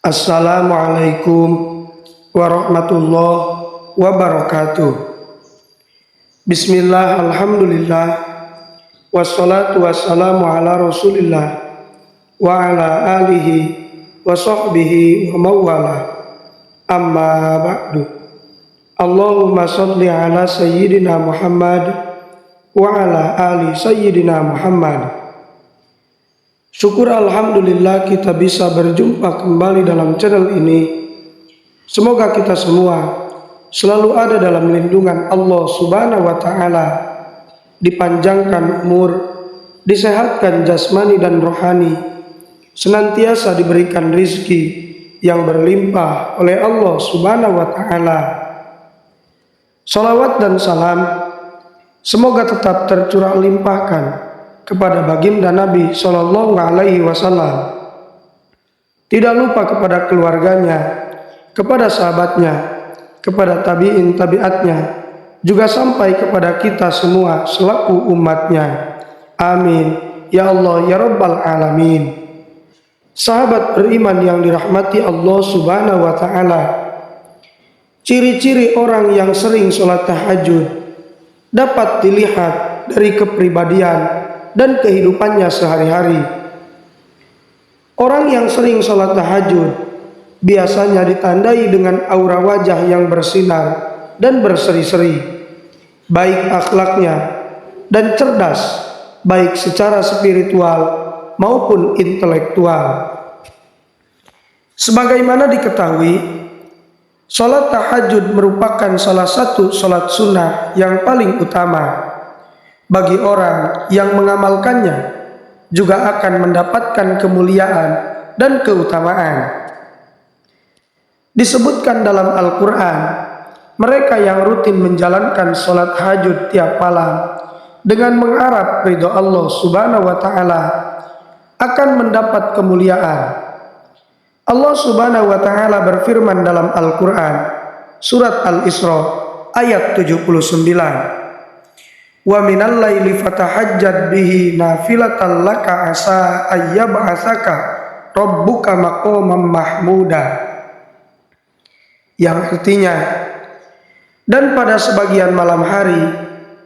Assalamualaikum warahmatullahi wabarakatuh. Bismillah, alhamdulillah, wassalatu wassalamu ala rasulillah wa ala alihi wa sahbihi wa mawala. Amma ba'du. Allahumma salli ala sayyidina Muhammad wa ala ali sayyidina Muhammad. Syukur alhamdulillah kita bisa berjumpa kembali dalam channel ini. Semoga kita semua selalu ada dalam lindungan Allah Subhanahu wa Ta'ala, dipanjangkan umur, disehatkan jasmani dan rohani, senantiasa diberikan rizki yang berlimpah oleh Allah Subhanahu wa Ta'ala. Salawat dan salam semoga tetap tercurah limpahkan kepada baginda Nabi Shallallahu Alaihi Wasallam, tidak lupa kepada keluarganya, kepada sahabatnya, kepada tabiin tabiatnya, juga sampai kepada kita semua selaku umatnya. Amin ya Allah ya Rabbal Alamin. Sahabat beriman yang dirahmati Allah Subhanahu wa Ta'ala, ciri-ciri orang yang sering sholat tahajud dapat dilihat dari kepribadian dan kehidupannya sehari-hari. Orang yang sering sholat tahajud biasanya ditandai dengan aura wajah yang bersinar dan berseri-seri, baik akhlaknya dan cerdas, baik secara spiritual maupun intelektual. Sebagaimana diketahui, sholat tahajud merupakan salah satu sholat sunnah yang paling utama. Bagi orang yang mengamalkannya juga akan mendapatkan kemuliaan dan keutamaan. Disebutkan dalam Al-Quran, mereka yang rutin menjalankan sholat tahajud tiap malam dengan mengharap ridho Allah Subhanahu wa Ta'ala akan mendapat kemuliaan. Allah Subhanahu wa Ta'ala berfirman dalam Al-Quran, surat Al-Isra ayat 79. Wa minal laili fatahajjad bihi nafilatan laka asa ayyab'atsaka rabbuka maqaman mahmuda. Yang artinya, dan pada sebagian malam hari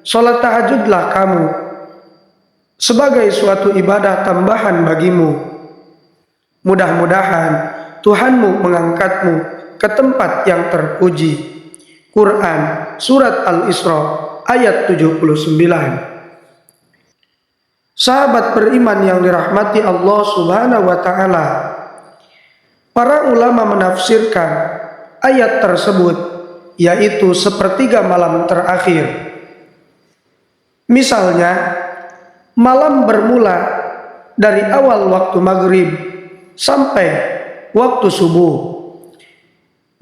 salat tahajudlah kamu sebagai suatu ibadah tambahan bagimu. Mudah-mudahan Tuhanmu mengangkatmu ke tempat yang terpuji. Quran surat Al-Isra ayat 79. Sahabat beriman yang dirahmati Allah Subhanahu wa Ta'ala, para ulama menafsirkan ayat tersebut yaitu sepertiga malam terakhir. Misalnya, malam bermula dari awal waktu maghrib sampai waktu subuh.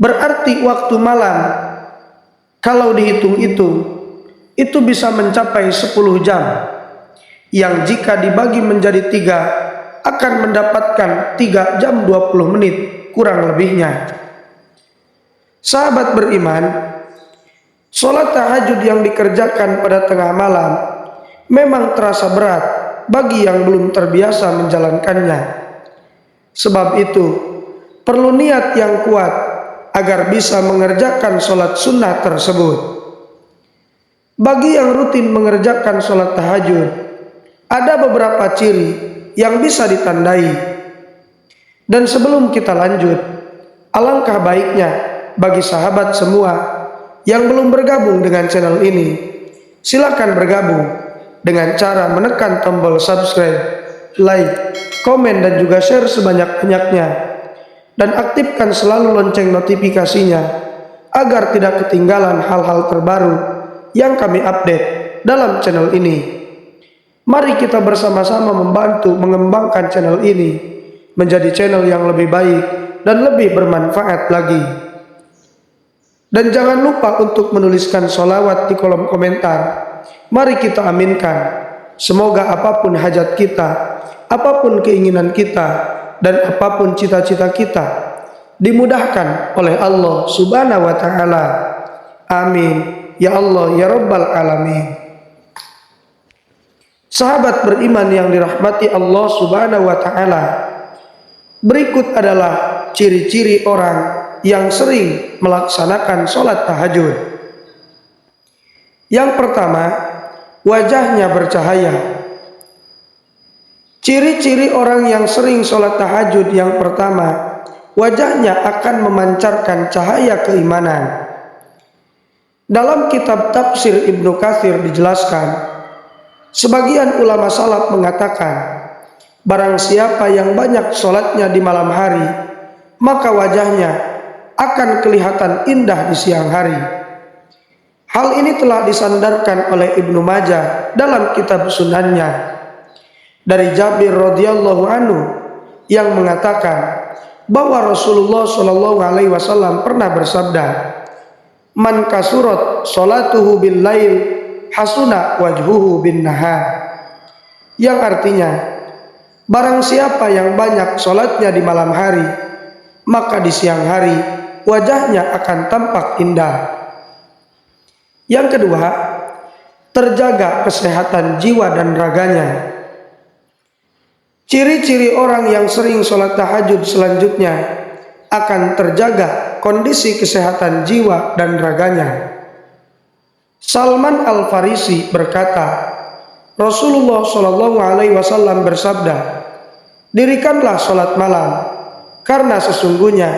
Berarti waktu malam kalau dihitung-hitung itu bisa mencapai 10 jam, yang jika dibagi menjadi 3 akan mendapatkan 3 jam 20 menit kurang lebihnya. Sahabat beriman, sholat tahajud yang dikerjakan pada tengah malam memang terasa berat bagi yang belum terbiasa menjalankannya. Sebab itu perlu niat yang kuat agar bisa mengerjakan sholat sunnah tersebut. Bagi yang rutin mengerjakan sholat tahajud, ada beberapa ciri yang bisa ditandai. Dan sebelum kita lanjut, alangkah baiknya bagi sahabat semua yang belum bergabung dengan channel ini, silakan bergabung dengan cara menekan tombol subscribe, like, komen, dan juga share sebanyak-banyaknya. Dan aktifkan selalu lonceng notifikasinya agar tidak ketinggalan hal-hal terbaru yang kami update dalam channel ini. Mari kita bersama-sama membantu mengembangkan channel ini menjadi channel yang lebih baik dan lebih bermanfaat lagi. Dan jangan lupa untuk menuliskan sholawat di kolom komentar. Mari kita aminkan. Semoga apapun hajat kita, apapun keinginan kita, dan apapun cita-cita kita dimudahkan oleh Allah Subhanahu wa Ta'ala. Amin ya Allah ya Rabbal Alamin. Sahabat beriman yang dirahmati Allah Subhanahu wa Ta'ala, berikut adalah ciri-ciri orang yang sering melaksanakan sholat tahajud. Yang pertama, wajahnya bercahaya. Ciri-ciri orang yang sering sholat tahajud yang pertama, wajahnya akan memancarkan cahaya keimanan. Dalam kitab tafsir Ibnu Katsir dijelaskan, sebagian ulama salaf mengatakan, barang siapa yang banyak sholatnya di malam hari, maka wajahnya akan kelihatan indah di siang hari. Hal ini telah disandarkan oleh Ibnu Majah dalam kitab sunannya dari Jabir radhiyallahu anhu yang mengatakan bahwa Rasulullah shallallahu alaihi wasallam pernah bersabda, "Man kasurat sholatuhu bil lail hasuna wajhuhu bin nahar." Yang artinya, barang siapa yang banyak sholatnya di malam hari, maka di siang hari wajahnya akan tampak indah. Yang kedua, terjaga kesehatan jiwa dan raganya. Ciri-ciri orang yang sering sholat tahajud selanjutnya akan terjaga kondisi kesehatan jiwa dan raganya. Salman Al-Farisi berkata, Rasulullah Shallallahu Alaihi Wasallam bersabda, dirikanlah sholat malam, karena sesungguhnya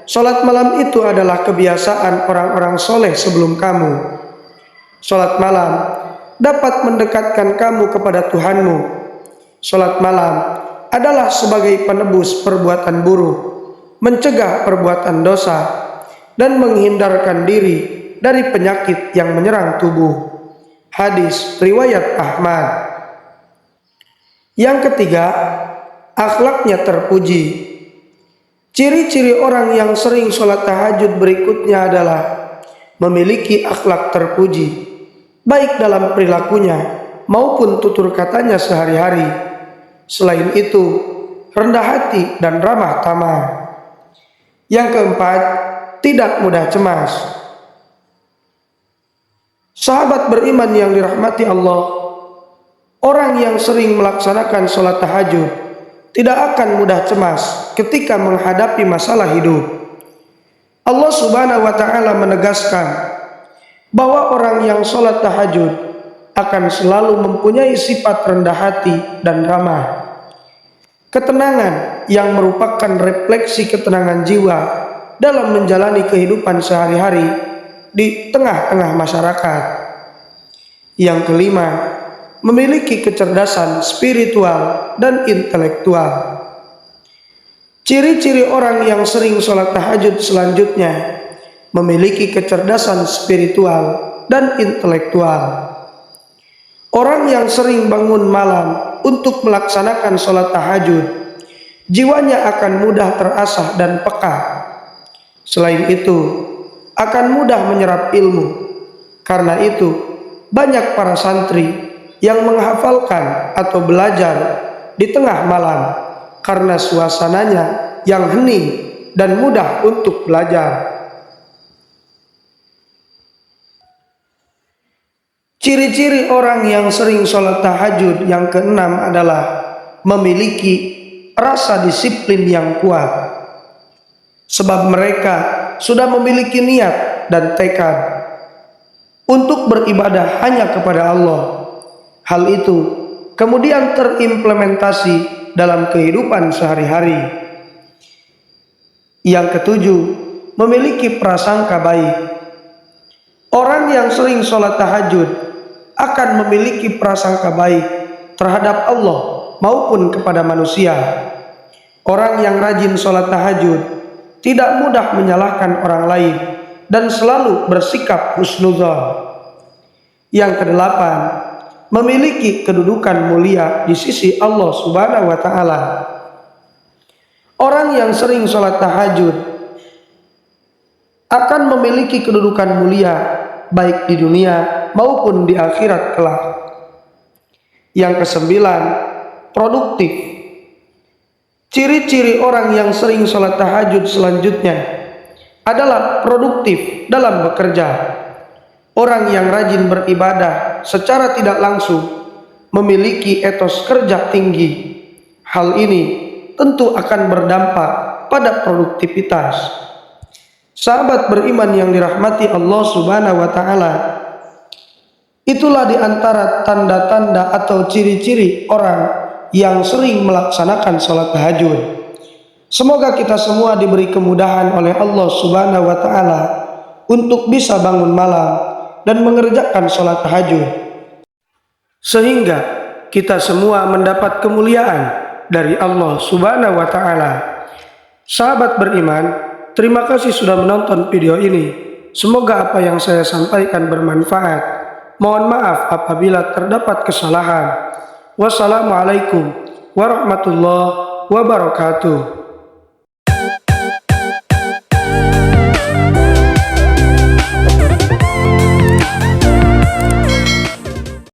sholat malam itu adalah kebiasaan orang-orang soleh sebelum kamu. Sholat malam dapat mendekatkan kamu kepada Tuhanmu. Sholat malam adalah sebagai penebus perbuatan buruk, mencegah perbuatan dosa, dan menghindarkan diri dari penyakit yang menyerang tubuh. Hadis riwayat Ahmad. Yang ketiga, akhlaknya terpuji. Ciri-ciri orang yang sering sholat tahajud berikutnya adalah memiliki akhlak terpuji, baik dalam perilakunya maupun tutur katanya sehari-hari. Selain itu, rendah hati dan ramah tamah. Yang keempat, tidak mudah cemas. Sahabat beriman yang dirahmati Allah, orang yang sering melaksanakan sholat tahajud tidak akan mudah cemas ketika menghadapi masalah hidup. Allah Subhanahu wa Ta'ala menegaskan bahwa orang yang sholat tahajud akan selalu mempunyai sifat rendah hati dan ramah. Ketenangan yang merupakan refleksi ketenangan jiwa dalam menjalani kehidupan sehari-hari di tengah-tengah masyarakat. Yang kelima, memiliki kecerdasan spiritual dan intelektual. Ciri-ciri orang yang sering sholat tahajud selanjutnya memiliki kecerdasan spiritual dan intelektual. Orang yang sering bangun malam untuk melaksanakan sholat tahajud, jiwanya akan mudah terasah dan peka. Selain itu, akan mudah menyerap ilmu. Karena itu, banyak para santri yang menghafalkan atau belajar di tengah malam karena suasananya yang hening dan mudah untuk belajar. Ciri-ciri orang yang sering sholat tahajud yang keenam adalah memiliki rasa disiplin yang kuat. Sebab mereka sudah memiliki niat dan tekad untuk beribadah hanya kepada Allah. Hal itu kemudian terimplementasi dalam kehidupan sehari-hari. Yang ketujuh, memiliki prasangka baik. Orang yang sering sholat tahajud akan memiliki prasangka baik terhadap Allah maupun kepada manusia. Orang yang rajin sholat tahajud tidak mudah menyalahkan orang lain dan selalu bersikap husnudzon. Yang kedelapan, memiliki kedudukan mulia di sisi Allah Subhanahu wa Ta'ala. Orang yang sering sholat tahajud akan memiliki kedudukan mulia baik di dunia maupun di akhirat kelak. Yang kesembilan, produktif. Ciri-ciri orang yang sering sholat tahajud selanjutnya adalah produktif dalam bekerja. Orang yang rajin beribadah secara tidak langsung memiliki etos kerja tinggi. Hal ini tentu akan berdampak pada produktivitas. Sahabat beriman yang dirahmati Allah Subhanahu wa Ta'ala, itulah di antara tanda-tanda atau ciri-ciri orang yang sering melaksanakan sholat tahajud. Semoga kita semua diberi kemudahan oleh Allah Subhanahu wa Ta'ala untuk bisa bangun malam dan mengerjakan sholat tahajud, sehingga kita semua mendapat kemuliaan dari Allah Subhanahu wa Ta'ala. Sahabat beriman, terima kasih sudah menonton video ini. Semoga apa yang saya sampaikan bermanfaat. Mohon maaf apabila terdapat kesalahan. Wassalamualaikum warahmatullahi wabarakatuh.